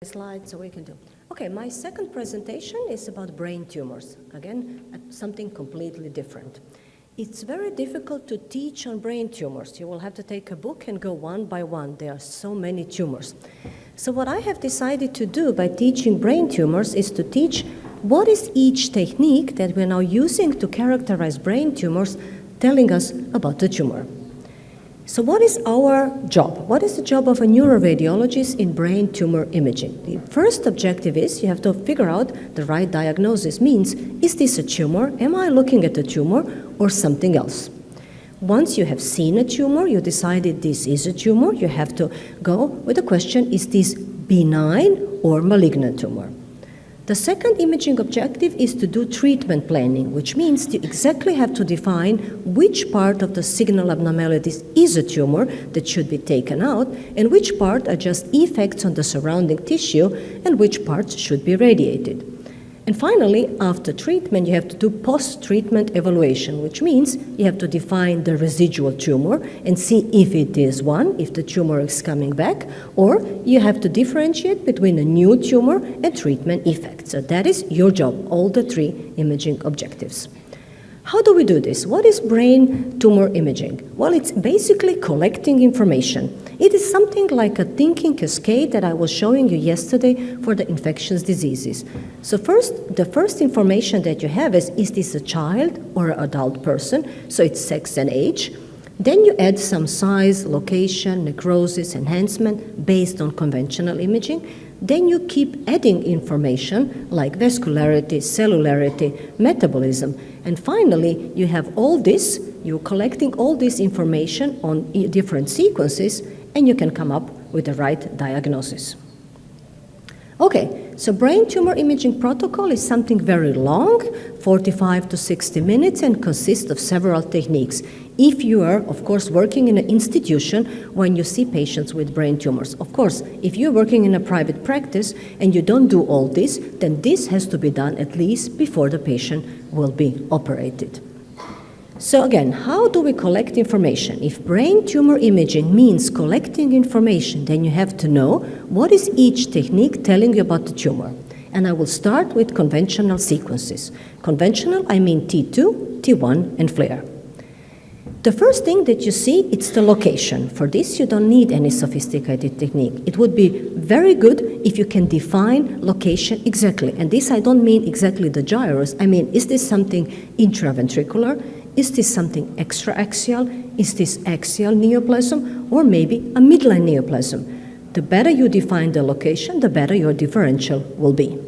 Slide so we can do. Okay, my second presentation is about brain tumors. Again, something completely different. It's very difficult to teach on brain tumors. You will have to take a book and go one by one. There are so many tumors. So what I have decided to do by teaching brain tumors is to teach what is each technique that we're now using to characterize brain tumors telling us about the tumor. So what is our job? What is the job of a neuroradiologist in brain tumor imaging? The first objective is you have to figure out the right diagnosis. Means, is this a tumor? Am I looking at a tumor or something else? Once you have seen a tumor, you decided this is a tumor, you have to go with the question, is this benign or malignant tumor? The second imaging objective is to do treatment planning, which means you exactly have to define which part of the signal abnormalities is a tumor that should be taken out, and which part are just effects on the surrounding tissue, and which parts should be radiated. And finally, after treatment, you have to do post-treatment evaluation, which means you have to define the residual tumor and see if it is one, if the tumor is coming back, or you have to differentiate between a new tumor and treatment effect. So that is your job, all the three imaging objectives. How do we do this? What is brain tumor imaging? Well, it's basically collecting information. It is something like a thinking cascade that I was showing you yesterday for the infectious diseases. So the first information that you have is this a child or an adult person? So it's sex and age. Then you add some size, location, necrosis, enhancement based on conventional imaging. Then you keep adding information like vascularity, cellularity, metabolism. And finally, you have all this, you're collecting all this information on different sequences, and you can come up with the right diagnosis. Okay, so brain tumor imaging protocol is something very long, 45 to 60 minutes, and consists of several techniques. If you are, of course, working in an institution when you see patients with brain tumors. Of course, if you're working in a private practice and you don't do all this, then this has to be done at least before the patient will be operated. So again, how do we collect information? If brain tumor imaging means collecting information, then you have to know what is each technique telling you about the tumor. And I will start with conventional sequences. Conventional, I mean T2, T1, and FLAIR. The first thing that you see, it's the location. For this, you don't need any sophisticated technique. It would be very good if you can define location exactly. And this, I don't mean exactly the gyrus. I mean, is this something intraventricular? Is this something extraaxial? Is this axial neoplasm? Or maybe a midline neoplasm? The better you define the location, the better your differential will be.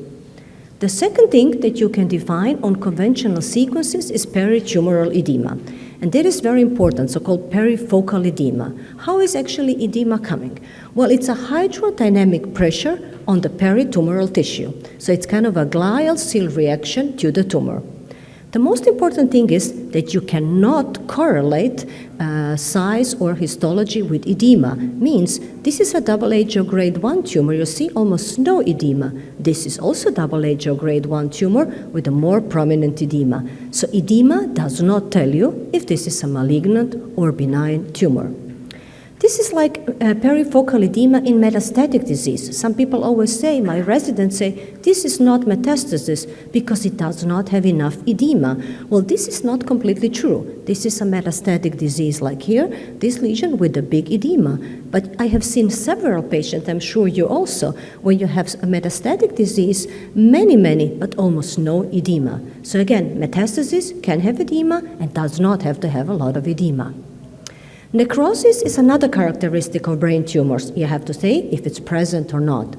The second thing that you can define on conventional sequences is peritumoral edema. And that is very important, so-called perifocal edema. How is actually edema coming? Well, it's a hydrodynamic pressure on the peritumoral tissue. So it's kind of a glial cell reaction to the tumor. The most important thing is that you cannot correlate size or histology with edema. Means this is a double-AJO grade 1 tumor. You see almost no edema. This is also double-AJO grade 1 tumor with a more prominent edema. So edema does not tell you if this is a malignant or benign tumor. This is like perifocal edema in metastatic disease. Some people always say, my residents say, this is not metastasis because it does not have enough edema. Well, this is not completely true. This is a metastatic disease like here, this lesion with a big edema. But I have seen several patients, I'm sure you also, where you have a metastatic disease, many, but almost no edema. So again, metastasis can have edema and does not have to have a lot of edema. Necrosis is another characteristic of brain tumors. You have to say if it's present or not.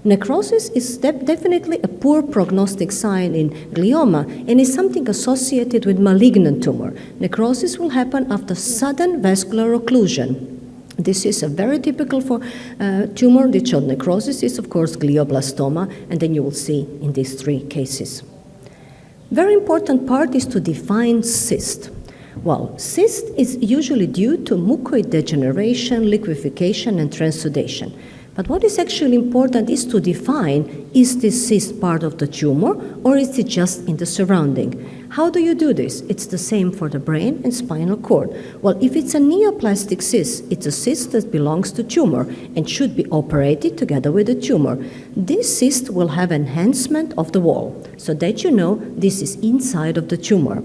Necrosis is definitely a poor prognostic sign in glioma and is something associated with malignant tumor. Necrosis will happen after sudden vascular occlusion. This is a very typical for tumor that showed necrosis is, of course, glioblastoma, and then you will see in these three cases. Very important part is to define cyst. Well, cyst is usually due to mucoid degeneration, liquefaction, and transudation. But what is actually important is to define, is this cyst part of the tumor or is it just in the surrounding? How do you do this? It's the same for the brain and spinal cord. Well, if it's a neoplastic cyst, it's a cyst that belongs to tumor and should be operated together with the tumor. This cyst will have enhancement of the wall, so that you know this is inside of the tumor.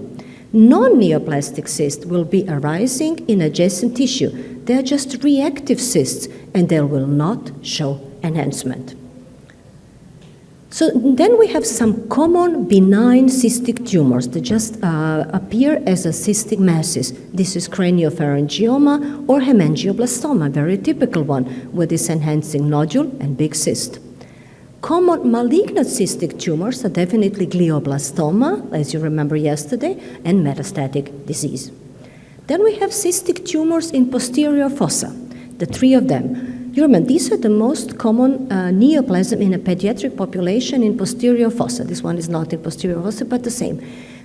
Non-neoplastic cysts will be arising in adjacent tissue. They are just reactive cysts and they will not show enhancement. So then we have some common benign cystic tumors that just appear as a cystic masses. This is craniopharyngioma or hemangioblastoma, very typical one with this enhancing nodule and big cyst. Common malignant cystic tumors are definitely glioblastoma, as you remember yesterday, and metastatic disease. Then we have cystic tumors in posterior fossa, the three of them. You remember, these are the most common neoplasm in a pediatric population in posterior fossa. This one is not in posterior fossa, but the same.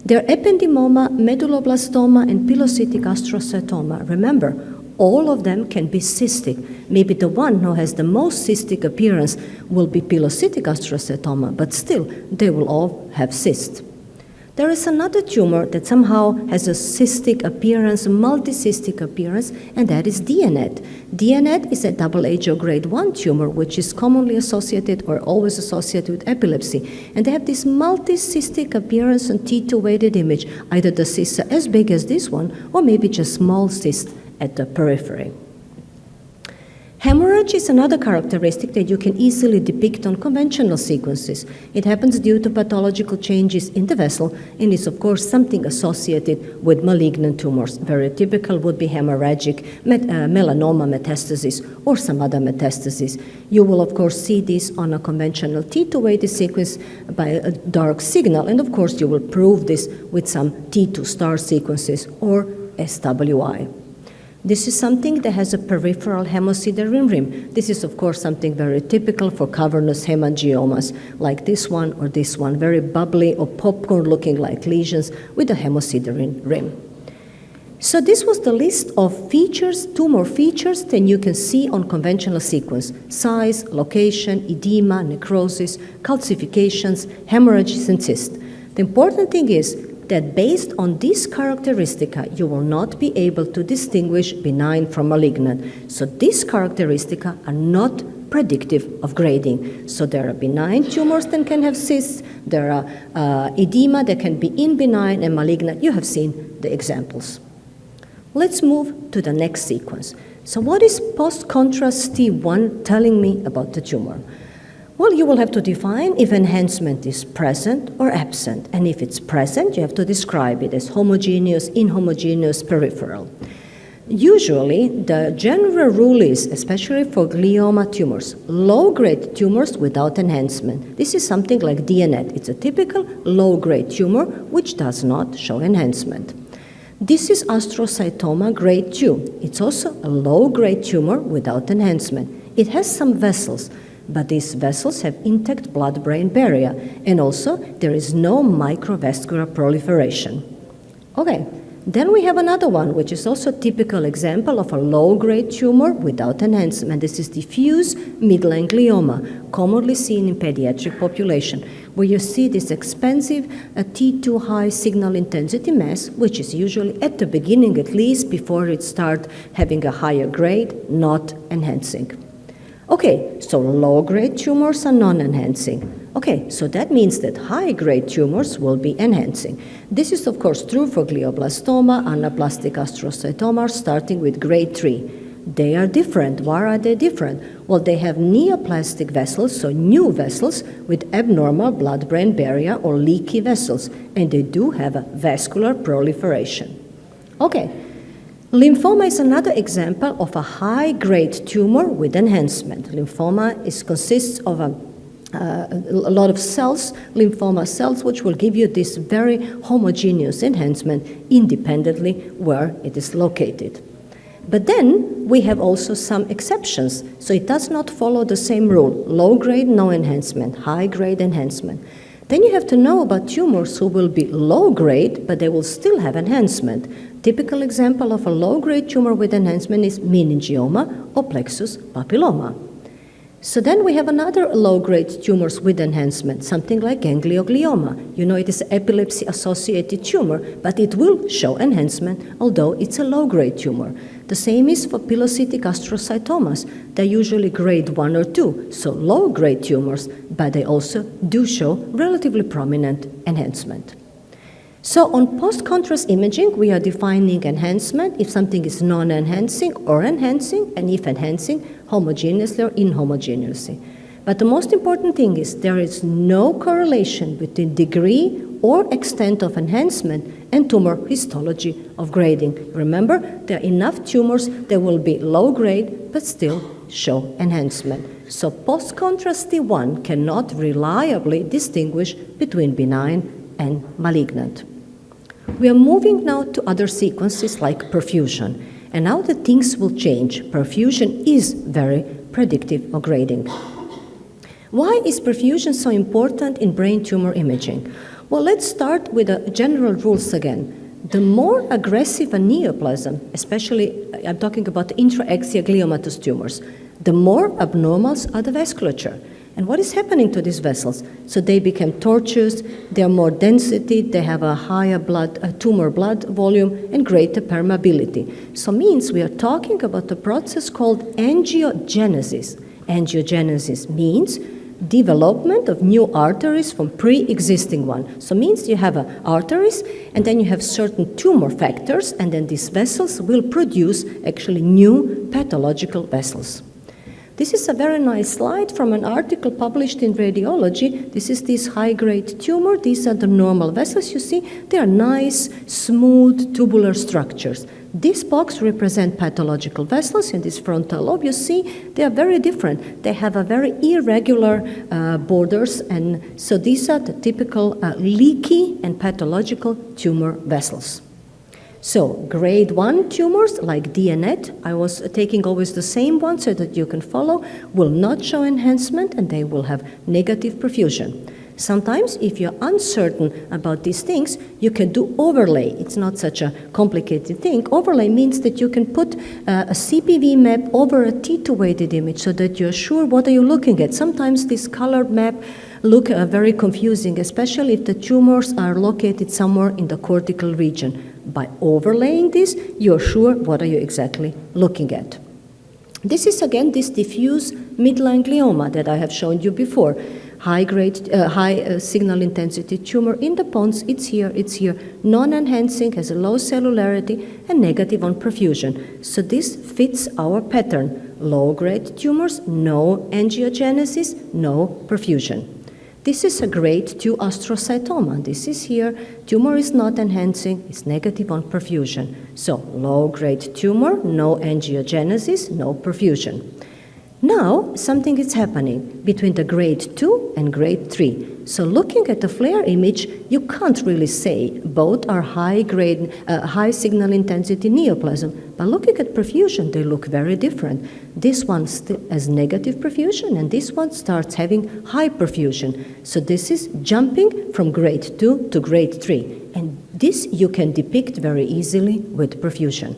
They're ependymoma, medulloblastoma, and pilocytic astrocytoma. Remember, all of them can be cystic. Maybe the one who has the most cystic appearance will be pilocytic astrocytoma, but still, they will all have cysts. There is another tumor that somehow has a cystic appearance, a multicystic appearance, and that is DNET. DNET is a double age or grade 1 tumor, which is commonly associated or always associated with epilepsy. And they have this multicystic appearance on T2 weighted image. Either the cysts are as big as this one, or maybe just small cysts at the periphery. Hemorrhage is another characteristic that you can easily depict on conventional sequences. It happens due to pathological changes in the vessel and is, of course, something associated with malignant tumors. Very typical would be hemorrhagic melanoma metastasis or some other metastasis. You will, of course, see this on a conventional T2 weighted sequence by a dark signal, and, of course, you will prove this with some T2 star sequences or SWI. This is something that has a peripheral hemosiderin rim. This is, of course, something very typical for cavernous hemangiomas, like this one or this one, very bubbly or popcorn-looking like lesions with a hemosiderin rim. So this was the list of features, tumor features that you can see on conventional sequence: size, location, edema, necrosis, calcifications, hemorrhages, and cysts. The important thing is that based on these characteristica, you will not be able to distinguish benign from malignant. So these characteristica are not predictive of grading. So there are benign tumors that can have cysts, there are edema that can be in benign and malignant. You have seen the examples. Let's move to the next sequence. So what is post-contrast T1 telling me about the tumor? Well, you will have to define if enhancement is present or absent. And if it's present, you have to describe it as homogeneous, inhomogeneous, peripheral. Usually, the general rule is, especially for glioma tumors, low-grade tumors without enhancement. This is something like DNET. It's a typical low-grade tumor which does not show enhancement. This is astrocytoma grade 2. It's also a low-grade tumor without enhancement. It has some vessels, but these vessels have intact blood-brain barrier, and also there is no microvascular proliferation. Okay, then we have another one, which is also a typical example of a low-grade tumor without enhancement. This is diffuse midline glioma, commonly seen in pediatric population, where you see this expensive T2 high signal intensity mass, which is usually at the beginning, at least before it starts having a higher grade, not enhancing. Okay, so low-grade tumors are non-enhancing. Okay, so that means that high-grade tumors will be enhancing. This is, of course, true for glioblastoma, anaplastic astrocytoma, starting with grade 3. They are different. Why are they different? Well, they have neoplastic vessels, so new vessels with abnormal blood-brain barrier or leaky vessels, and they do have a vascular proliferation. Okay. Lymphoma is another example of a high-grade tumor with enhancement. Lymphoma consists of a lot of cells, lymphoma cells, which will give you this very homogeneous enhancement independently where it is located. But then we have also some exceptions, so it does not follow the same rule. Low-grade, no enhancement, high-grade enhancement. Then you have to know about tumors who will be low-grade, but they will still have enhancement. Typical example of a low-grade tumor with enhancement is meningioma or plexus papilloma. So then we have another low-grade tumors with enhancement, something like ganglioglioma. You know, it is epilepsy-associated tumor, but it will show enhancement, although it's a low-grade tumor. The same is for pilocytic astrocytomas. They're usually grade 1 or 2, so low-grade tumors, but they also do show relatively prominent enhancement. So on post-contrast imaging, we are defining enhancement if something is non-enhancing or enhancing, and if enhancing, homogeneously or inhomogeneously. But the most important thing is there is no correlation between degree or extent of enhancement and tumor histology of grading. Remember, there are enough tumors that will be low grade but still show enhancement. So post-contrast T1 cannot reliably distinguish between benign and malignant. We are moving now to other sequences like perfusion. And now the things will change. Perfusion is very predictive of grading. Why is perfusion so important in brain tumor imaging? Well, let's start with the general rules again. The more aggressive a neoplasm, especially I'm talking about intra-axial gliomatous tumors, the more abnormals are the vasculature. And what is happening to these vessels? So they become tortuous, they are more density, they have a higher tumor blood volume, and greater permeability. So means we are talking about a process called angiogenesis. Angiogenesis means development of new arteries from pre-existing one. So means you have arteries, and then you have certain tumor factors, and then these vessels will produce actually new pathological vessels. This is a very nice slide from an article published in Radiology. This is this high-grade tumor. These are the normal vessels you see. They are nice, smooth, tubular structures. This box represents pathological vessels. In this frontal lobe, you see, they are very different. They have a very irregular borders, and so these are the typical leaky and pathological tumor vessels. So grade 1 tumors like DNET, I was taking always the same one so that you can follow, will not show enhancement and they will have negative perfusion. Sometimes if you're uncertain about these things, you can do overlay. It's not such a complicated thing. Overlay means that you can put a CPV map over a T2 weighted image so that you're sure what are you looking at. Sometimes this colored map look very confusing, especially if the tumors are located somewhere in the cortical region. By overlaying this, you're sure what are you exactly looking at. This is again this diffuse midline glioma that I have shown you before. High-grade, high signal intensity tumor in the pons, it's here, non-enhancing, has a low cellularity, and negative on perfusion. So this fits our pattern. Low-grade tumors, no angiogenesis, no perfusion. This is a grade 2 astrocytoma. This is here. Tumor is not enhancing, it's negative on perfusion. So low-grade tumor, no angiogenesis, no perfusion. Now, something is happening between the grade 2 and grade 3. So looking at the FLAIR image, you can't really say both are high-grade, high signal intensity neoplasm. But looking at perfusion, they look very different. This one still has negative perfusion, and this one starts having high perfusion. So this is jumping from grade 2 to grade 3. And this you can depict very easily with perfusion.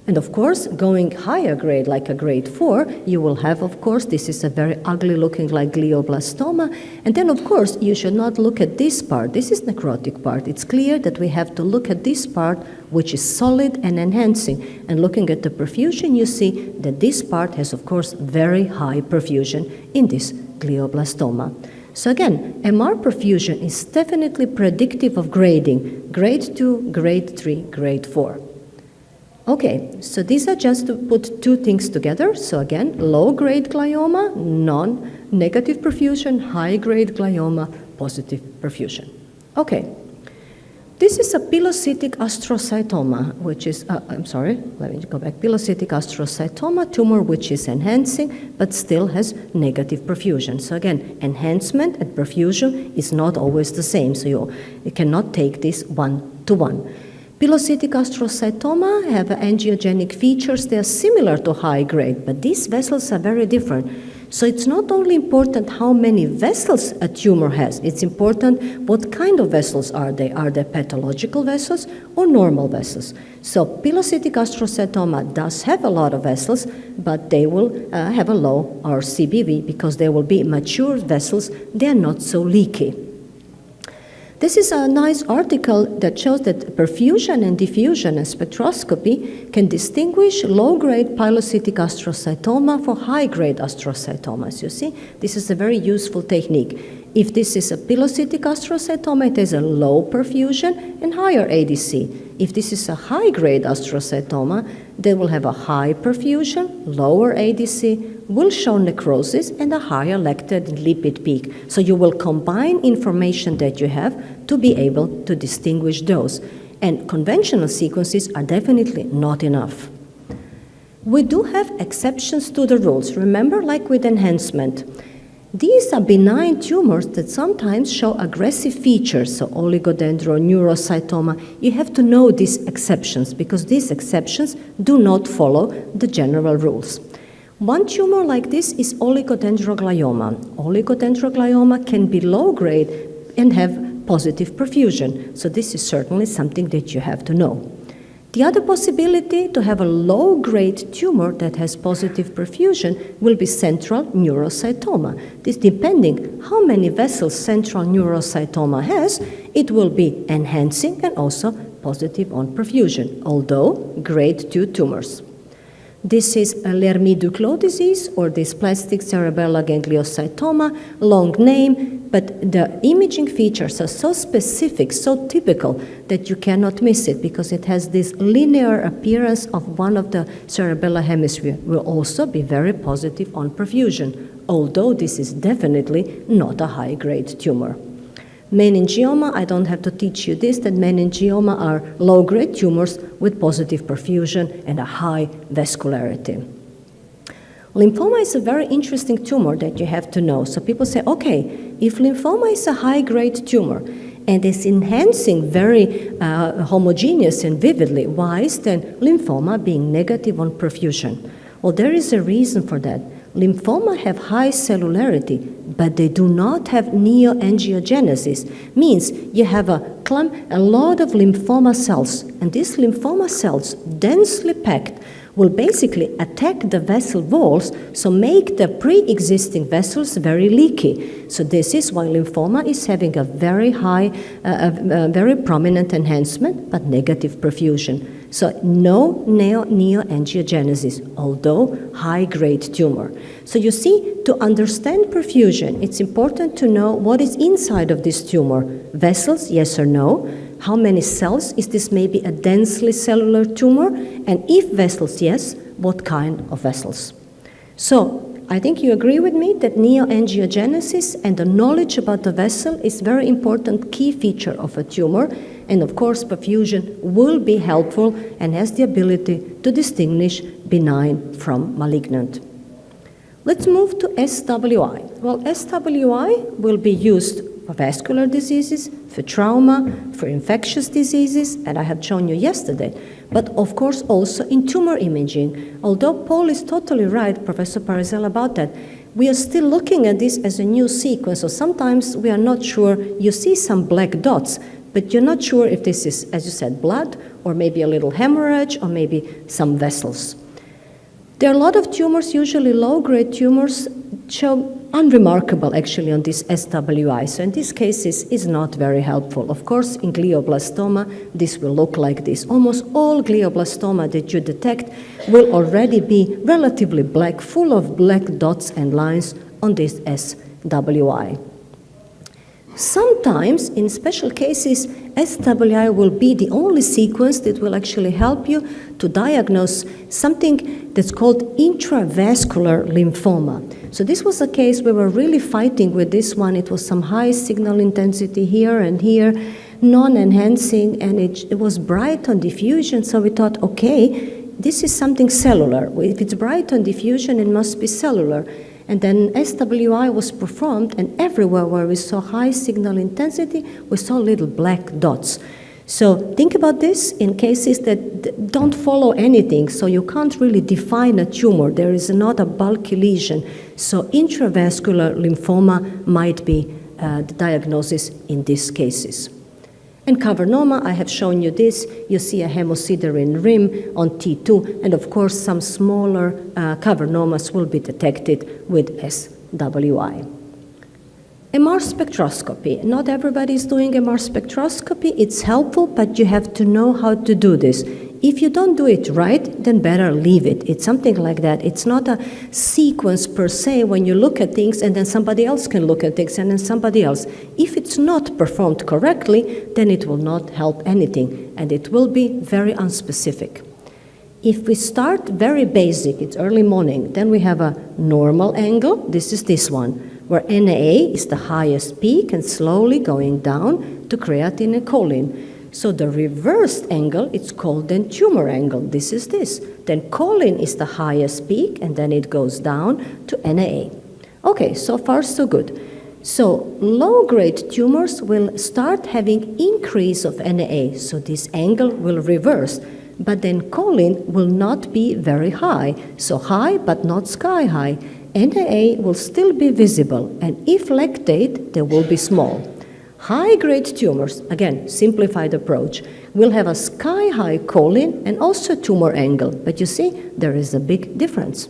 And of course, going higher grade, like a grade 4, you will have, of course, this is a very ugly looking like glioblastoma. And then, of course, you should not look at this part. This is necrotic part. It's clear that we have to look at this part, which is solid and enhancing. And looking at the perfusion, you see that this part has, of course, very high perfusion in this glioblastoma. So again, MR perfusion is definitely predictive of grading, grade 2, grade 3, grade 4. Okay, so these are just to put two things together. So again, low-grade glioma, non-negative perfusion, high-grade glioma, positive perfusion. Okay, this is a pilocytic astrocytoma, which is, let me go back. Pilocytic astrocytoma, tumor which is enhancing, but still has negative perfusion. So again, enhancement and perfusion is not always the same, so you cannot take this one-to-one. Pilocytic astrocytoma have angiogenic features. They are similar to high grade, but these vessels are very different. So it's not only important how many vessels a tumor has, it's important what kind of vessels are they. Are they pathological vessels or normal vessels? So pilocytic astrocytoma does have a lot of vessels, but they will have a low RCBV because they will be mature vessels, they are not so leaky. This is a nice article that shows that perfusion and diffusion and spectroscopy can distinguish low-grade pilocytic astrocytoma from high-grade astrocytomas. You see, this is a very useful technique. If this is a pilocytic astrocytoma, it has a low perfusion and higher ADC. If this is a high-grade astrocytoma, they will have a high perfusion, lower ADC, will show necrosis and a higher lactate and lipid peak. So you will combine information that you have to be able to distinguish those. And conventional sequences are definitely not enough. We do have exceptions to the rules. Remember, like with enhancement, these are benign tumors that sometimes show aggressive features, so oligodendroneurocytoma. You have to know these exceptions because these exceptions do not follow the general rules. One tumor like this is oligodendroglioma. Oligodendroglioma can be low-grade and have positive perfusion, so this is certainly something that you have to know. The other possibility to have a low-grade tumor that has positive perfusion will be central neurocytoma. This, depending how many vessels central neurocytoma has, it will be enhancing and also positive on perfusion, although grade 2 tumors. This is a Lermie-Duclos disease or dysplastic cerebellar gangliocytoma, long name, but the imaging features are so specific, so typical, that you cannot miss it because it has this linear appearance of one of the cerebellar hemisphere. Will also be very positive on perfusion, although this is definitely not a high-grade tumor. Meningioma, I don't have to teach you this, that meningioma are low-grade tumors with positive perfusion and a high vascularity. Lymphoma is a very interesting tumor that you have to know. So people say, okay, if lymphoma is a high-grade tumor and is enhancing very homogeneous and vividly, why is then lymphoma being negative on perfusion? Well, there is a reason for that. Lymphoma have high cellularity, but they do not have neoangiogenesis. Means you have a lot of lymphoma cells, and these lymphoma cells, densely packed, will basically attack the vessel walls, so make the pre-existing vessels very leaky. So this is why lymphoma is having a very high, very prominent enhancement, but negative perfusion. So no neoangiogenesis, although high-grade tumor. So you see, to understand perfusion, it's important to know what is inside of this tumor. Vessels, yes or no? How many cells? Is this maybe a densely cellular tumor? And if vessels, yes, what kind of vessels? So I think you agree with me that neoangiogenesis and the knowledge about the vessel is very important key feature of a tumor. And of course, perfusion will be helpful and has the ability to distinguish benign from malignant. Let's move to SWI. Well, SWI will be used for vascular diseases, for trauma, for infectious diseases, and I had shown you yesterday, but of course also in tumor imaging. Although Paul is totally right, Professor Parisel, about that, we are still looking at this as a new sequence, so sometimes we are not sure. You see some black dots, but you're not sure if this is, as you said, blood, or maybe a little hemorrhage, or maybe some vessels. There are a lot of tumors, usually low-grade tumors, show unremarkable actually on this SWI. So in these cases, it's not very helpful. Of course, in glioblastoma, this will look like this. Almost all glioblastoma that you detect will already be relatively black, full of black dots and lines on this SWI. Sometimes, in special cases, SWI will be the only sequence that will actually help you to diagnose something that's called intravascular lymphoma. So this was a case we were really fighting with this one. It was some high signal intensity here and here, non-enhancing, and it was bright on diffusion, so we thought, okay, this is something cellular. If it's bright on diffusion, it must be cellular. And then SWI was performed, and everywhere where we saw high signal intensity, we saw little black dots. So think about this in cases that don't follow anything, so you can't really define a tumor. There is not a bulky lesion. So intravascular lymphoma might be the diagnosis in these cases. And cavernoma, I have shown you this. You see a hemosiderin rim on T2, and of course some smaller cavernomas will be detected with SWI. MR spectroscopy. Not everybody is doing MR spectroscopy. It's helpful, but you have to know how to do this. If you don't do it right, then better leave it. It's something like that. It's not a sequence per se when you look at things and then somebody else can look at things and then somebody else. If it's not performed correctly, then it will not help anything and it will be very unspecific. If we start very basic, it's early morning, then we have a normal angle. This is this one, where NAA is the highest peak and slowly going down to creatine and choline. So the reversed angle, it's called then tumor angle. This is this. Then choline is the highest peak, and then it goes down to NAA. Okay, so far so good. So low-grade tumors will start having increase of NAA, so this angle will reverse. But then choline will not be very high, so high but not sky high. NAA will still be visible, and if lactate, they will be small. High-grade tumors, again, simplified approach, will have a sky-high choline and also tumor angle, but you see, there is a big difference.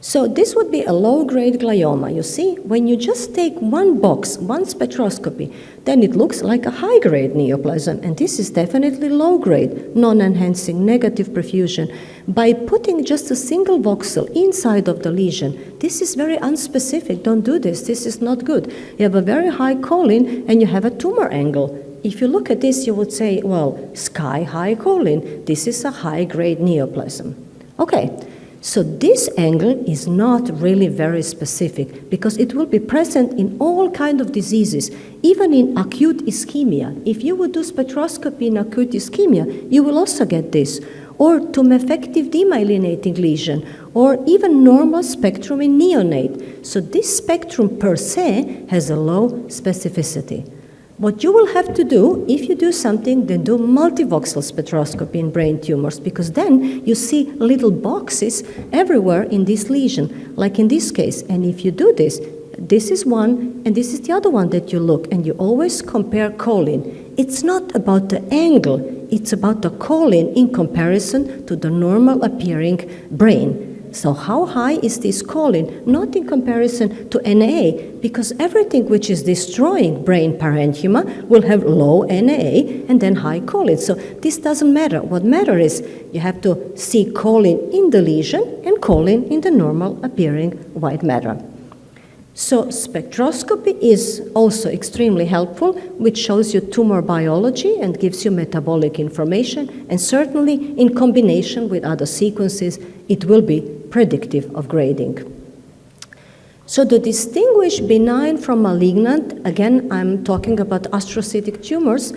So this would be a low-grade glioma. You see, when you just take one box, one spectroscopy, then it looks like a high-grade neoplasm, and this is definitely low-grade, non-enhancing, negative perfusion. By putting just a single voxel inside of the lesion, this is very unspecific. Don't do this. This is not good. You have a very high choline, and you have a tumor angle. If you look at this, you would say, well, sky-high choline. This is a high-grade neoplasm. Okay. So this angle is not really very specific because it will be present in all kinds of diseases, even in acute ischemia. If you would do spectroscopy in acute ischemia, you will also get this, or tumefactive demyelinating lesion, or even normal spectrum in neonate. So this spectrum per se has a low specificity. What you will have to do, if you do something, then do multivoxel spectroscopy in brain tumors, because then you see little boxes everywhere in this lesion, like in this case. And if you do this, this is one, and this is the other one that you look, and you always compare choline. It's not about the angle, it's about the choline in comparison to the normal appearing brain. So how high is this choline? Not in comparison to NAA, because everything which is destroying brain parenchyma will have low NAA and then high choline. So this doesn't matter. What matters is you have to see choline in the lesion and choline in the normal appearing white matter. So spectroscopy is also extremely helpful, which shows you tumor biology and gives you metabolic information, and certainly in combination with other sequences, it will be predictive of grading. So to distinguish benign from malignant, again, I'm talking about astrocytic tumors.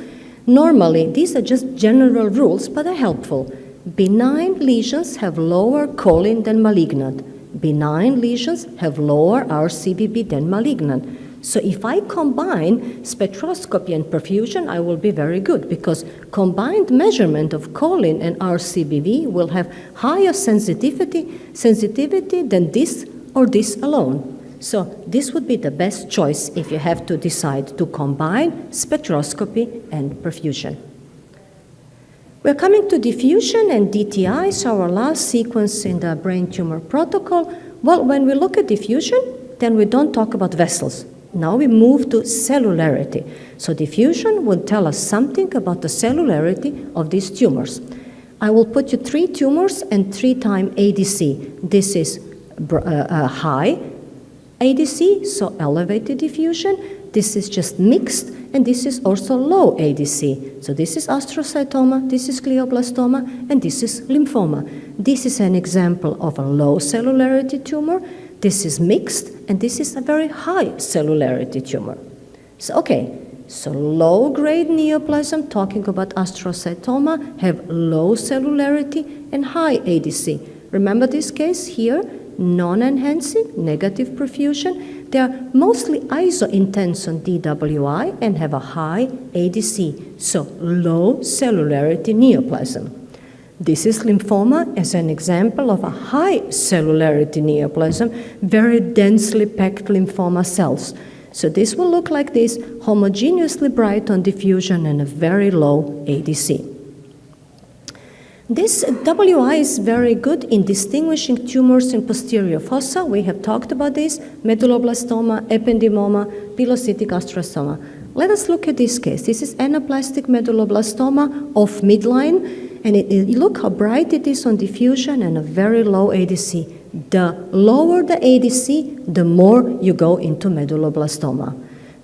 Normally, these are just general rules, but they're helpful. Benign lesions have lower choline than malignant. Benign lesions have lower RCBB than malignant. So if I combine spectroscopy and perfusion, I will be very good, because combined measurement of choline and RCBB will have higher sensitivity than this or this alone. So this would be the best choice if you have to decide to combine spectroscopy and perfusion. We're coming to diffusion and DTI, so our last sequence in the brain tumor protocol. Well, when we look at diffusion, then we don't talk about vessels. Now we move to cellularity. So diffusion will tell us something about the cellularity of these tumors. I will put you 3 tumors and 3 times ADC. This is high ADC, so elevated diffusion. This is just mixed, and this is also low ADC. So this is astrocytoma, this is glioblastoma, and this is lymphoma. This is an example of a low cellularity tumor. This is mixed, and this is a very high cellularity tumor. So, okay, so low-grade neoplasm, talking about astrocytoma, have low cellularity and high ADC. Remember this case here? Non-enhancing, negative perfusion. they are mostly iso-intense on DWI and have a high ADC, so low cellularity neoplasm. This is lymphoma as an example of a high cellularity neoplasm, very densely packed lymphoma cells. So this will look like this, homogeneously bright on diffusion and a very low ADC. This WI is very good in distinguishing tumors in posterior fossa. We have talked about this, medulloblastoma, ependymoma, pilocytic astrocytoma. Let us look at this case. This is anaplastic medulloblastoma of midline, and look how bright it is on diffusion and a very low ADC. The lower the ADC, the more you go into medulloblastoma.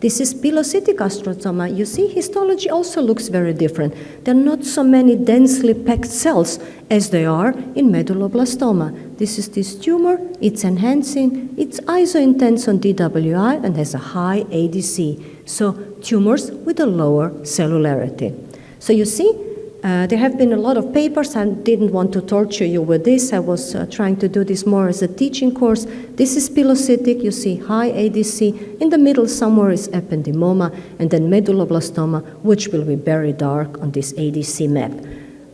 This is pilocytic astrocytoma. You see, histology also looks very different. There are not so many densely packed cells as they are in medulloblastoma. This is this tumor, it's enhancing, it's iso-intense on DWI and has a high ADC. So tumors with a lower cellularity. So you see, there have been a lot of papers. I didn't want to torture you with this. I was trying to do this more as a teaching course. This is pilocytic. You see high ADC. In the middle somewhere is ependymoma, and then medulloblastoma, which will be very dark on this ADC map.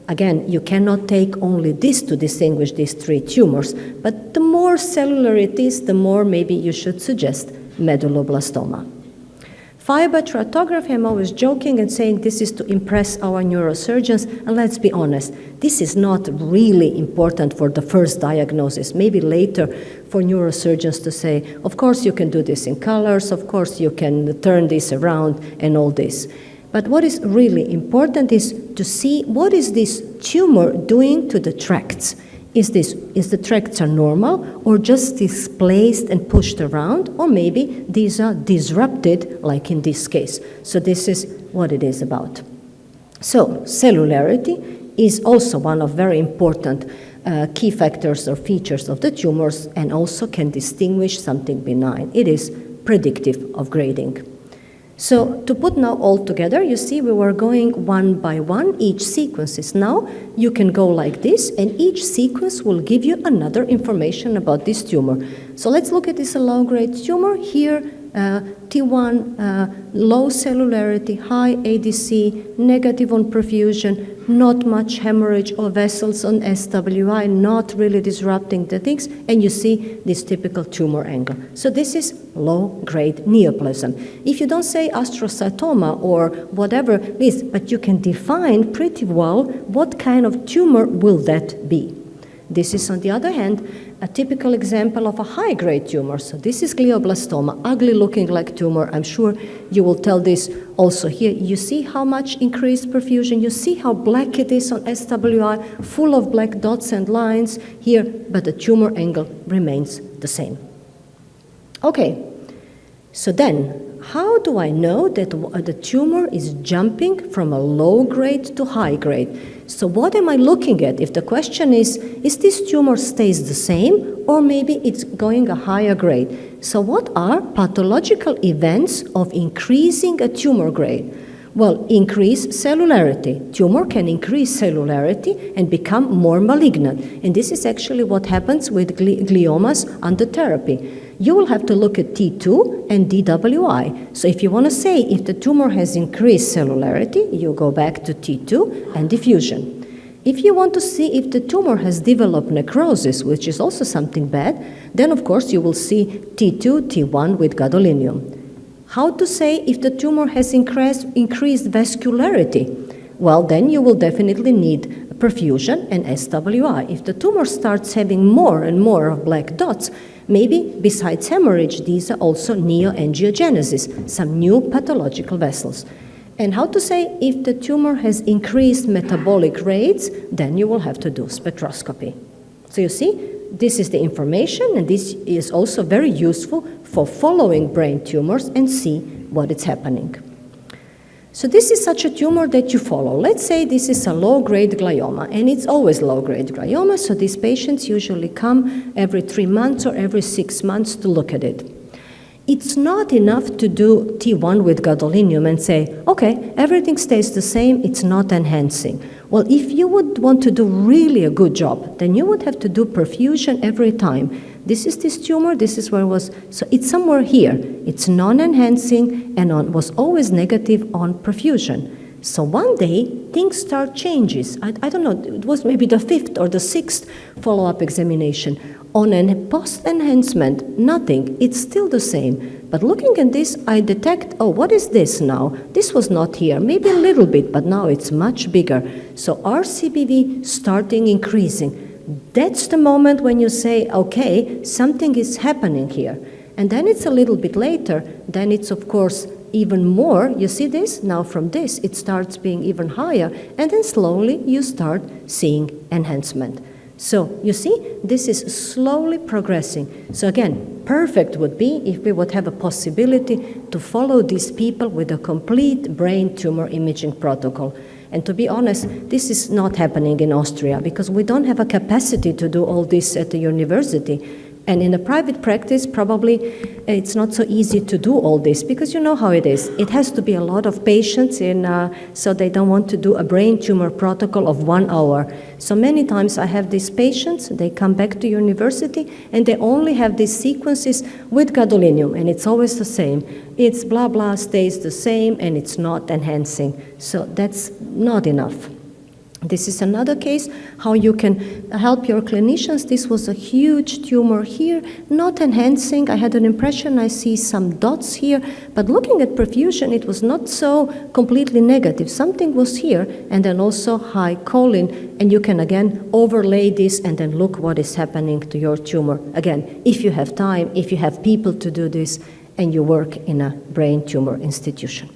Again, you cannot take only this to distinguish these three tumors, but the more cellular it is, the more maybe you should suggest medulloblastoma. Fibroteratography, I'm always joking and saying this is to impress our neurosurgeons, and let's be honest, this is not really important for the first diagnosis. Maybe later for neurosurgeons to say, of course you can do this in colors, of course you can turn this around and all this. But what is really important is to see what is this tumor doing to the tracts. Is the tracts are normal or just displaced and pushed around, or maybe these are disrupted like in this case. So this is what it is about. So cellularity is also one of very important key factors or features of the tumors and also can distinguish something benign. It is predictive of grading. So to put now all together, you see we were going one by one, each sequence is now. You can go like this, and each sequence will give you another information about this tumor. So let's look at this low-grade tumor. Here, T1, low cellularity, high ADC, negative on perfusion, not much hemorrhage or vessels on SWI, not really disrupting the things, and you see this typical tumor angle. So this is low-grade neoplasm. If you don't say astrocytoma or whatever it is, but you can define pretty well what kind of tumor will that be. This is, on the other hand, a typical example of a high-grade tumor. So this is glioblastoma, ugly looking like tumor. I'm sure you will tell this also here. You see how much increased perfusion. You see how black it is on SWI, full of black dots and lines here, but the tumor angle remains the same. Okay, so then how do I know that the tumor is jumping from a low grade to high grade? So what am I looking at? If the question is this tumor stays the same or maybe it's going a higher grade? So what are pathological events of increasing a tumor grade? Well, increase cellularity. Tumor can increase cellularity and become more malignant. And this is actually what happens with gliomas under therapy. You will have to look at T2 and DWI. So if you want to say if the tumor has increased cellularity, you go back to T2 and diffusion. If you want to see if the tumor has developed necrosis, which is also something bad, then of course you will see T2, T1 with gadolinium. How to say if the tumor has increased vascularity? Well, then you will definitely need perfusion and SWI. If the tumor starts having more and more of black dots, maybe besides hemorrhage, these are also neoangiogenesis, some new pathological vessels. And how to say if the tumor has increased metabolic rates, then you will have to do spectroscopy. So you see, this is the information, and this is also very useful for following brain tumors and see what is happening. So this is such a tumor that you follow. Let's say this is a low-grade glioma, and it's always low-grade glioma, so these patients usually come every 3 months or every 6 months to look at it. It's not enough to do T1 with gadolinium and say, okay, everything stays the same, it's not enhancing. Well, if you would want to do really a good job, then you would have to do perfusion every time. This is this tumor, this is where it was. So it's somewhere here. It's non-enhancing and was always negative on perfusion. So one day, things start changes. I don't know, it was maybe the 5th or the 6th follow-up examination. On a post-enhancement, nothing, it's still the same. But looking at this, I detect, oh, what is this now? This was not here, maybe a little bit, but now it's much bigger. So RCBV starting increasing. That's the moment when you say, okay, something is happening here. And then it's a little bit later, then it's of course even more. You see this? Now from this, it starts being even higher, and then slowly you start seeing enhancement. So you see, this is slowly progressing. So again, perfect would be if we would have a possibility to follow these people with a complete brain tumor imaging protocol. And to be honest, this is not happening in Austria because we don't have a capacity to do all this at the university. And in a private practice, probably it's not so easy to do all this because you know how it is. It has to be a lot of patients, so they don't want to do a brain tumor protocol of 1 hour. So many times I have these patients, they come back to university, and they only have these sequences with gadolinium, and it's always the same. It's blah, blah, stays the same, and it's not enhancing. So that's not enough. This is another case, how you can help your clinicians. This was a huge tumor here, not enhancing. I had an impression I see some dots here, but looking at perfusion, it was not so completely negative. Something was here, and then also high choline, and you can again overlay this and then look what is happening to your tumor. Again, if you have time, if you have people to do this, and you work in a brain tumor institution.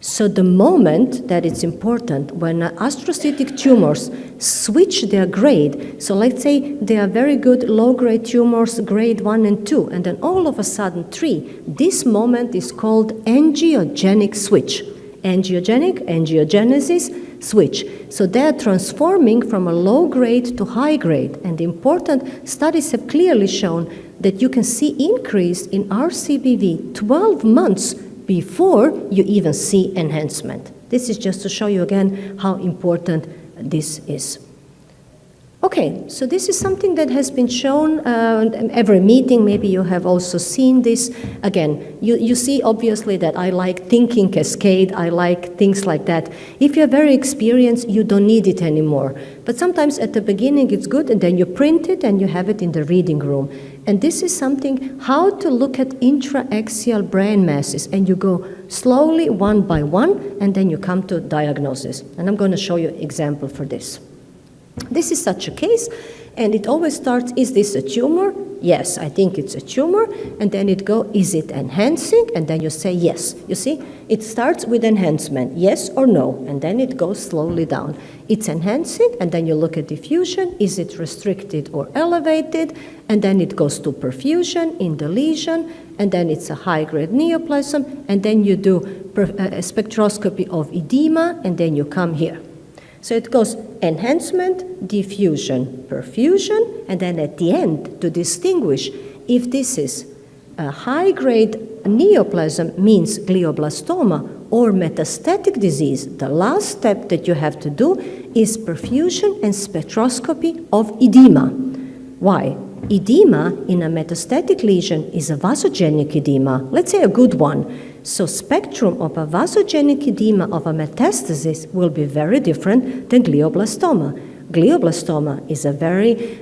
So the moment that it's important, when astrocytic tumors switch their grade, so let's say they are very good low-grade tumors, grade 1 and 2, and then all of a sudden 3, this moment is called angiogenic switch. Angiogenesis, switch. So they are transforming from a low grade to high grade, and the important studies have clearly shown that you can see increase in RCBV 12 months before you even see enhancement. This is just to show you again how important this is. Okay, so this is something that has been shown in every meeting. Maybe you have also seen this. Again, you see obviously that I like thinking cascade, I like things like that. If you're very experienced, you don't need it anymore. But sometimes at the beginning it's good, and then you print it and you have it in the reading room. And this is something, how to look at intraaxial brain masses, and you go slowly one by one, and then you come to diagnosis. And I'm going to show you an example for this. This is such a case, and it always starts, is this a tumor? Yes, I think it's a tumor. And then it goes, is it enhancing? And then you say yes. You see, it starts with enhancement, yes or no, and then it goes slowly down. It's enhancing, and then you look at diffusion, is it restricted or elevated? And then it goes to perfusion in the lesion, and then it's a high-grade neoplasm, and then you do a spectroscopy of edema, and then you come here. So it goes enhancement, diffusion, perfusion, and then at the end, to distinguish if this is a high-grade neoplasm, means glioblastoma, or metastatic disease, the last step that you have to do is perfusion and spectroscopy of edema. Why? Edema in a metastatic lesion is a vasogenic edema, let's say a good one. So spectrum of a vasogenic edema of a metastasis will be very different than glioblastoma. Glioblastoma is a very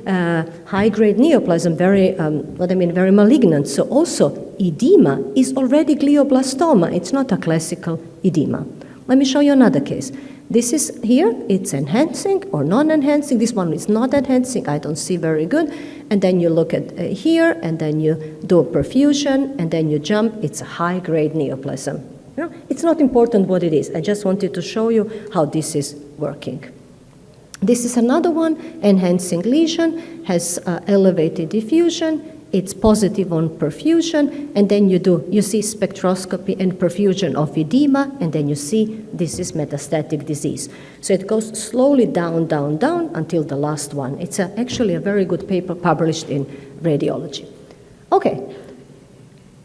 high-grade neoplasm, very malignant. So also edema is already glioblastoma. It's not a classical edema. Let me show you another case. This is here, it's enhancing or non-enhancing. This one is not enhancing, I don't see very good. And then you look at here, and then you do a perfusion, and then you jump, it's a high-grade neoplasm. You know, it's not important what it is, I just wanted to show you how this is working. This is another one, enhancing lesion, has elevated diffusion, it's positive on perfusion, and then you see spectroscopy and perfusion of edema, and then you see this is metastatic disease. So it goes slowly down, down, down until the last one. It's actually a very good paper published in Radiology. Okay,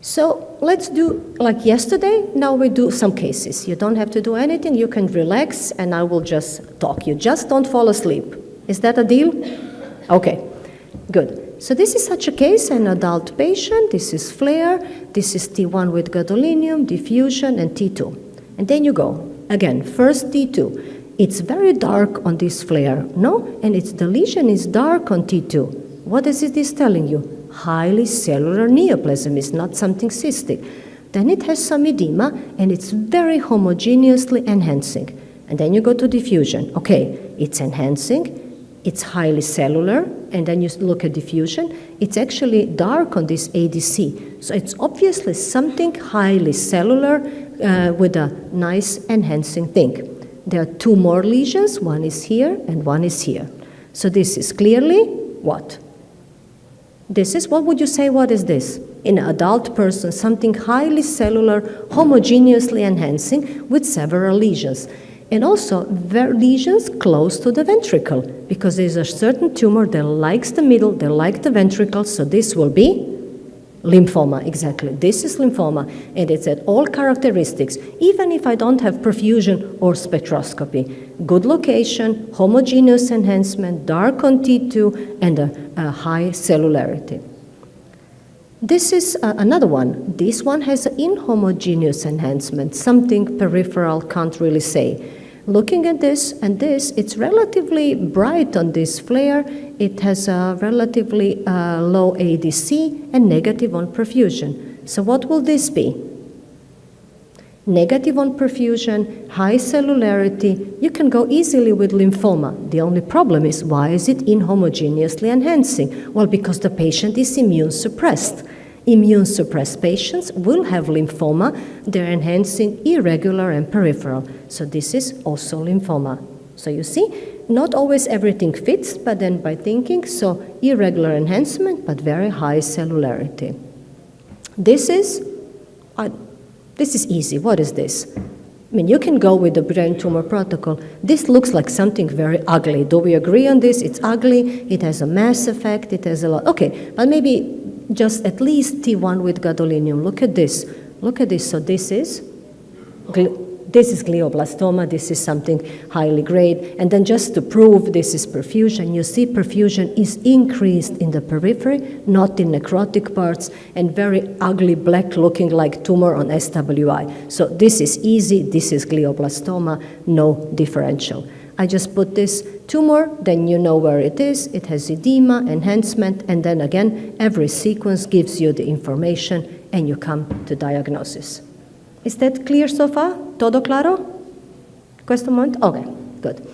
so let's do like yesterday. Now we do some cases. You don't have to do anything. You can relax, and I will just talk. You just don't fall asleep. Is that a deal? Okay, good. So this is such a case, an adult patient. This is flare. This is T1 with gadolinium, diffusion, and T2. And then you go. Again, first T2. It's very dark on this flare, no? And the lesion is dark on T2. What is this telling you? Highly cellular neoplasm, is not something cystic. Then it has some edema, and it's very homogeneously enhancing. And then you go to diffusion. Okay, it's enhancing, it's highly cellular, and then you look at diffusion. It's actually dark on this ADC. So it's obviously something highly cellular with a nice enhancing thing. There are two more lesions, one is here and one is here. So this is clearly what? This is, what would you say, what is this? In an adult person, something highly cellular, homogeneously enhancing with several lesions. And also lesions close to the ventricle, because there's a certain tumor that likes the middle, that likes the ventricle, so this will be lymphoma, exactly. This is lymphoma, and it's at all characteristics, even if I don't have perfusion or spectroscopy. Good location, homogeneous enhancement, dark on T2, and a high cellularity. This is another one. This one has an inhomogeneous enhancement, something peripheral can't really say. Looking at this and this, it's relatively bright on this flare. It has a relatively low ADC and negative on perfusion. So what will this be? Negative on perfusion, high cellularity. You can go easily with lymphoma. The only problem is, why is it inhomogeneously enhancing? Well, because the patient is immune suppressed. Immune-suppressed patients will have lymphoma. They're enhancing irregular and peripheral. So this is also lymphoma. So you see, not always everything fits, but then by thinking, so irregular enhancement, but very high cellularity. This is easy. What is this? I mean, you can go with the brain tumor protocol. This looks like something very ugly. Do we agree on this? It's ugly. It has a mass effect. It has a lot. Okay, but maybe just at least T1 with gadolinium. Look at this. Look at this. So this is glioblastoma. This is something highly grade. And then just to prove this is perfusion, you see perfusion is increased in the periphery, not in necrotic parts, and very ugly black looking like tumor on SWI. So this is easy. This is glioblastoma, no differential. I just put this tumor, then you know where it is. It has edema, enhancement, and then again, every sequence gives you the information and you come to diagnosis. Is that clear so far? Todo claro? Questo momento? Okay, good.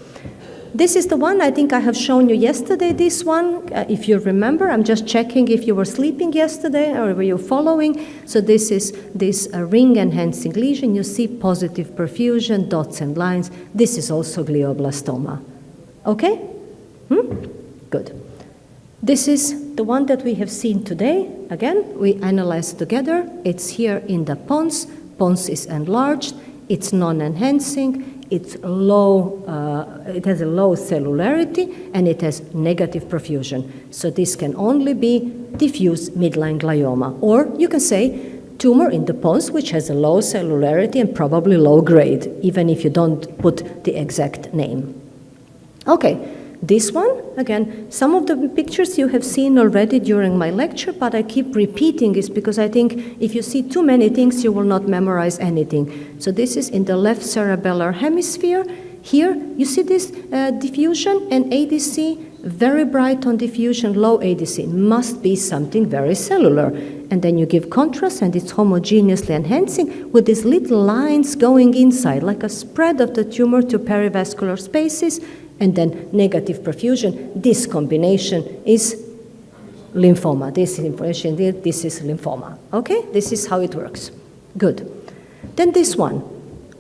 This is the one I think I have shown you yesterday, this one. If you remember, I'm just checking if you were sleeping yesterday or were you following. So this is this ring enhancing lesion. You see positive perfusion, dots and lines. This is also glioblastoma. Okay? Good. This is the one that we have seen today. Again, we analyzed together. It's here in the pons. Pons is enlarged. It's non-enhancing. It's low, it has a low cellularity, and it has negative perfusion. So this can only be diffuse midline glioma. Or you can say tumor in the pons, which has a low cellularity and probably low grade, even if you don't put the exact name. Okay, this one, again, some of the pictures you have seen already during my lecture, but I keep repeating this because I think if you see too many things, you will not memorize anything. So this is in the left cerebellar hemisphere. Here, you see this diffusion and ADC, very bright on diffusion, low ADC. Must be something very cellular. And then you give contrast, and it's homogeneously enhancing with these little lines going inside, like a spread of the tumor to perivascular spaces, and then negative perfusion. This combination is lymphoma. This information, this is lymphoma. Okay? This is how it works. Good. Then this one.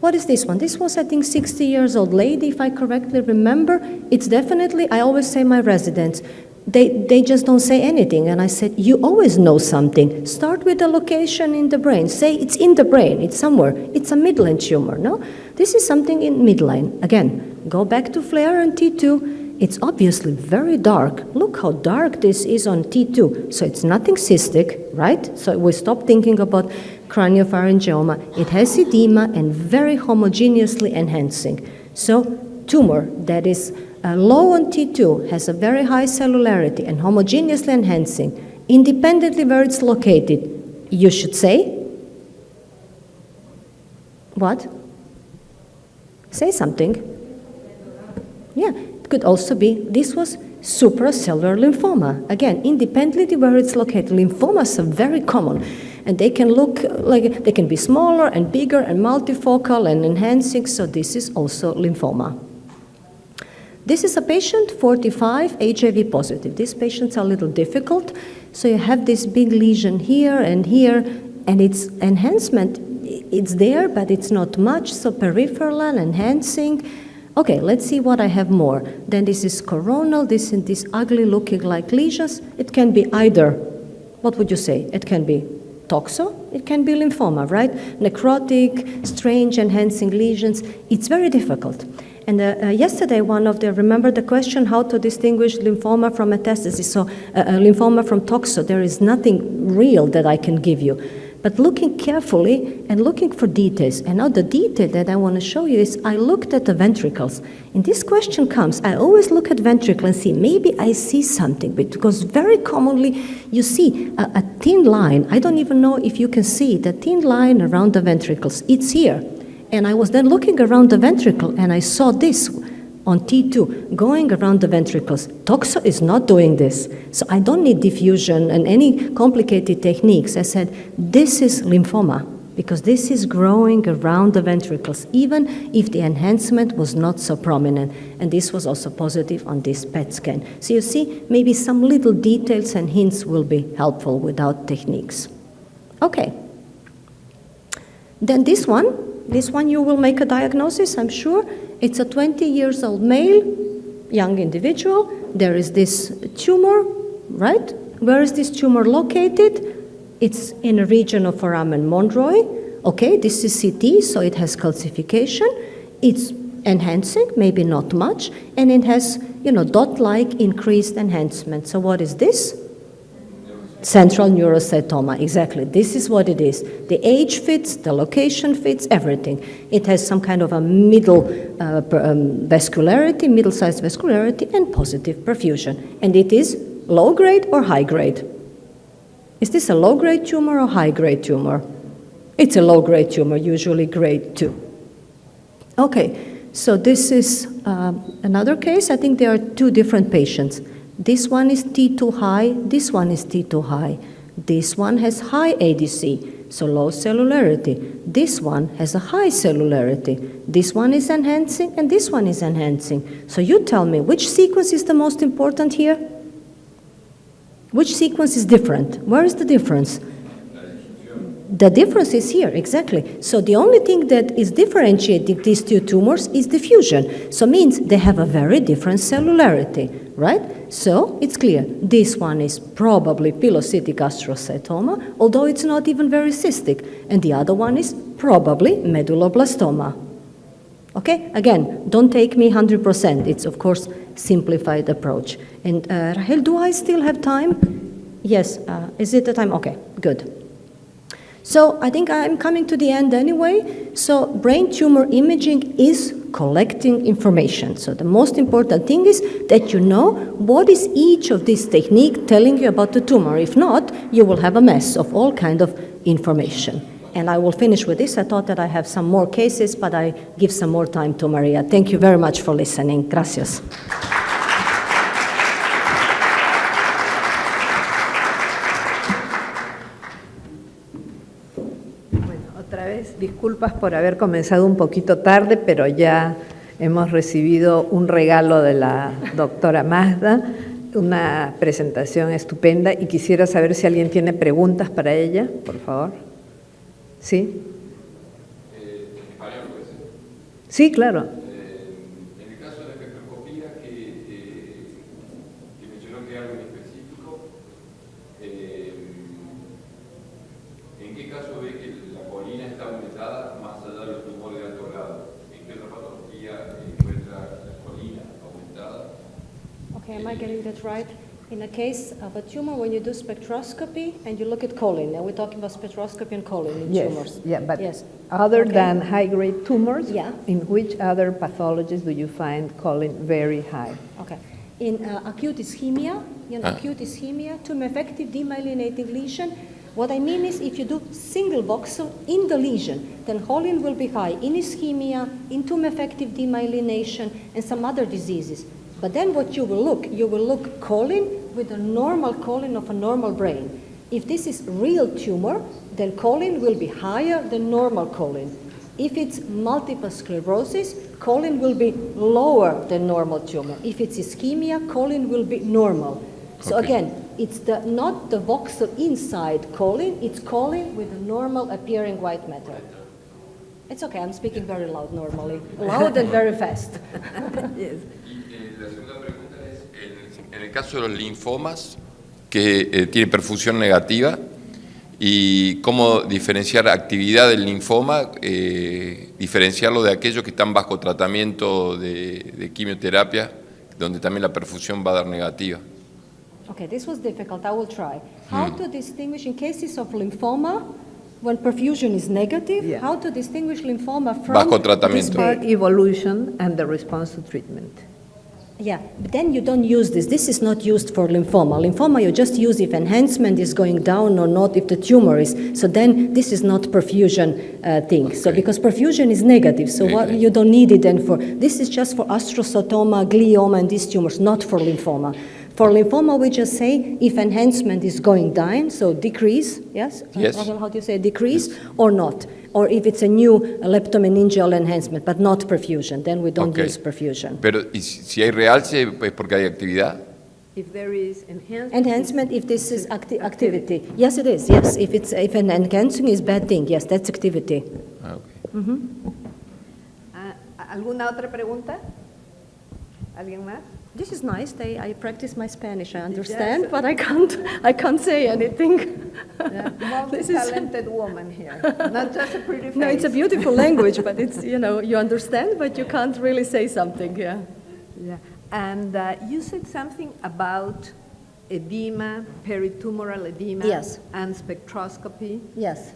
What is this one? This was, I think, 60 years old lady, if I correctly remember. It's definitely, I always say my residents, they just don't say anything. And I said, you always know something. Start with the location in the brain. Say it's in the brain. It's somewhere. It's a midline tumor, no? This is something in midline. Again, go back to flare and T2. It's obviously very dark. Look how dark this is on T2. So it's nothing cystic, right? So we stop thinking about craniopharyngioma. It has edema and very homogeneously enhancing. So tumor that is Low on T2 has a very high cellularity and homogeneously enhancing, independently where it's located. You should say? What? Say something. Yeah, it could also be, this was supracellular lymphoma. Again, independently where it's located. Lymphomas are very common, and they can look like, they can be smaller and bigger and multifocal and enhancing, so this is also lymphoma. This is a patient, 45, HIV positive. These patients are a little difficult, so you have this big lesion here, and its enhancement, it's there, but it's not much, so peripheral and enhancing. Okay, let's see what I have more. Then this is coronal, this and this ugly looking like lesions. It can be either, what would you say? It can be toxo, it can be lymphoma, right? Necrotic, strange enhancing lesions. It's very difficult. And yesterday, remember the question how to distinguish lymphoma from metastasis, so lymphoma from toxo. There is nothing real that I can give you. But looking carefully and looking for details. And now the detail that I want to show you is I looked at the ventricles. And this question comes, I always look at ventricle and see, maybe I see something, because very commonly you see a thin line. I don't even know if you can see the thin line around the ventricles. It's here. And I was then looking around the ventricle and I saw this on T2 going around the ventricles. Toxo is not doing this. So I don't need diffusion and any complicated techniques. I said, this is lymphoma because this is growing around the ventricles, even if the enhancement was not so prominent. And this was also positive on this PET scan. So you see, maybe some little details and hints will be helpful without techniques. Okay. Then this one you will make a diagnosis, I'm sure. It's a 20-year-old male, young individual. There is this tumor, right? Where is this tumor located? It's in a region of foramen Monroy. Okay, this is CT, so it has calcification. It's enhancing, maybe not much, and it has, dot-like increased enhancement. So what is this? Central neurocytoma, exactly. This is what it is. The age fits, the location fits, everything. It has some kind of a middle-sized vascularity, and positive perfusion. And it is low-grade or high-grade? Is this a low-grade tumor or high-grade tumor? It's a low-grade tumor, usually grade 2. Okay, so this is another case. I think there are two different patients. This one is T2 high, this one is T2 high. This one has high ADC, so low cellularity. This one has a high cellularity. This one is enhancing, and this one is enhancing. So you tell me, which sequence is the most important here? Which sequence is different? Where is the difference? The difference is here, exactly. So the only thing that is differentiating these two tumors is diffusion. So means they have a very different cellularity, right? So it's clear. This one is probably pilocytic astrocytoma, although it's not even very cystic. And the other one is probably medulloblastoma. Okay, again, don't take me 100%. It's, of course, simplified approach. And Rahel, do I still have time? Yes, is it the time? Okay, good. So I think I'm coming to the end anyway. So brain tumor imaging is collecting information. So the most important thing is that you know what is each of these techniques telling you about the tumor. If not, you will have a mess of all kind of information. And I will finish with this. I thought that I have some more cases, but I give some more time to Maria. Thank you very much for listening. Gracias. Otra vez, disculpas por haber comenzado un poquito tarde, pero ya hemos recibido un regalo de la doctora Mazda, una presentación estupenda, y quisiera saber si alguien tiene preguntas para ella, por favor. ¿Sí? Sí, claro. En el caso de la espectroscopía, que mencionó que algo en específico, ¿en qué caso ve que la colina está aumentada más allá de los tumores de alto grado? ¿En qué otra patología encuentra la colina aumentada? Okay, am I getting that right? In a case of a tumor, when you do spectroscopy and you look at choline, now we're talking about spectroscopy and choline in tumors. Yeah, but Yes. other Okay. than high-grade tumors, Yeah. in which other pathologies do you find choline very high? Okay. In acute ischemia, acute ischemia, tumor-effective demyelinating lesion, what I mean is if you do single voxel in the lesion, then choline will be high in ischemia, in tumor-effective demyelination, and some other diseases. But then what you will look choline with a normal choline of a normal brain. If this is real tumor, then choline will be higher than normal choline. If it's multiple sclerosis, choline will be lower than normal tumor. If it's ischemia, choline will be normal. So Okay. again, it's not the voxel inside choline, it's choline with a normal appearing white matter. It's okay, I'm speaking very loud normally. Loud and very fast. Yes. Y la segunda pregunta es, en el caso de los linfomas que tienen perfusión negativa, y cómo diferenciar actividad del linfoma, diferenciarlo de aquellos que están bajo tratamiento de quimioterapia, donde también la perfusión va a dar negativa. Okay, this was difficult, I will try. How to distinguish in cases of lymphoma, when perfusion is negative, Yeah. how to distinguish lymphoma from Bajo this tratamiento. part? Evolution and the response to treatment. Yeah, but then you don't use this. This is not used for lymphoma. Lymphoma you just use if enhancement is going down or not, if the tumor is. So then this is not perfusion thing. So Okay. because perfusion is negative, so what, Okay. you don't need it then for, this is just for astrocytoma, glioma, and these tumors, not for lymphoma. For lymphoma, we just say if enhancement is going down, so decrease, yes? Yes. How do you say decrease or not? Or if it's a new leptomeningeal enhancement, but not perfusion, then we don't Okay. use perfusion. Pero ¿y si hay realce es porque hay actividad? If there is enhancement, Enhancement, if this is activity. Yes, it is, yes. If an enhancing is bad thing, yes, that's activity. Ah, okay. ¿alguna otra pregunta? ¿Alguien más? This is nice. I practice my Spanish. I understand, but I can't say anything. Yeah, This is- multi-talented woman here, not just a pretty face. No, it's a beautiful language, but it's, you understand, but you can't really say something, yeah. Yeah. And you said something about edema, peritumoral edema, Yes. and spectroscopy, Yes,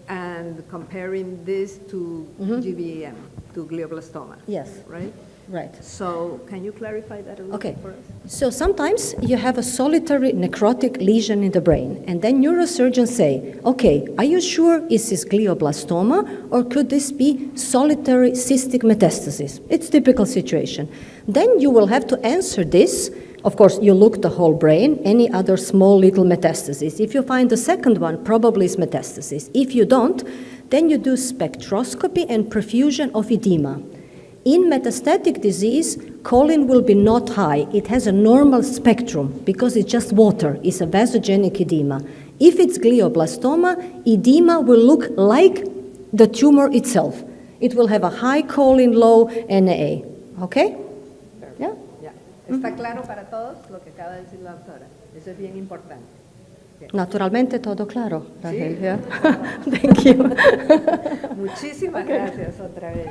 and comparing this to GBM, to glioblastoma. yes, Right? right. So can you clarify that a little Okay. bit for us? So sometimes you have a solitary necrotic lesion in the brain, and then neurosurgeons say, okay, are you sure is this glioblastoma, or could this be solitary cystic metastasis? It's typical situation. Then you will have to answer this. Of course, you look the whole brain, any other small little metastasis. If you find the second one, probably is metastasis. If you don't, then you do spectroscopy and perfusion of edema. In metastatic disease, choline will be not high. It has a normal spectrum because it's just water. It's a vasogenic edema. If it's glioblastoma, edema will look like the tumor itself. It will have a high choline, low Na. Okay? Yeah? Ya. ¿Está claro para todos lo que acaba de decir la doctora? Eso es bien importante. Naturalmente todo claro, Rachel. Sí. Yeah? Thank you. Muchísimas gracias otra vez.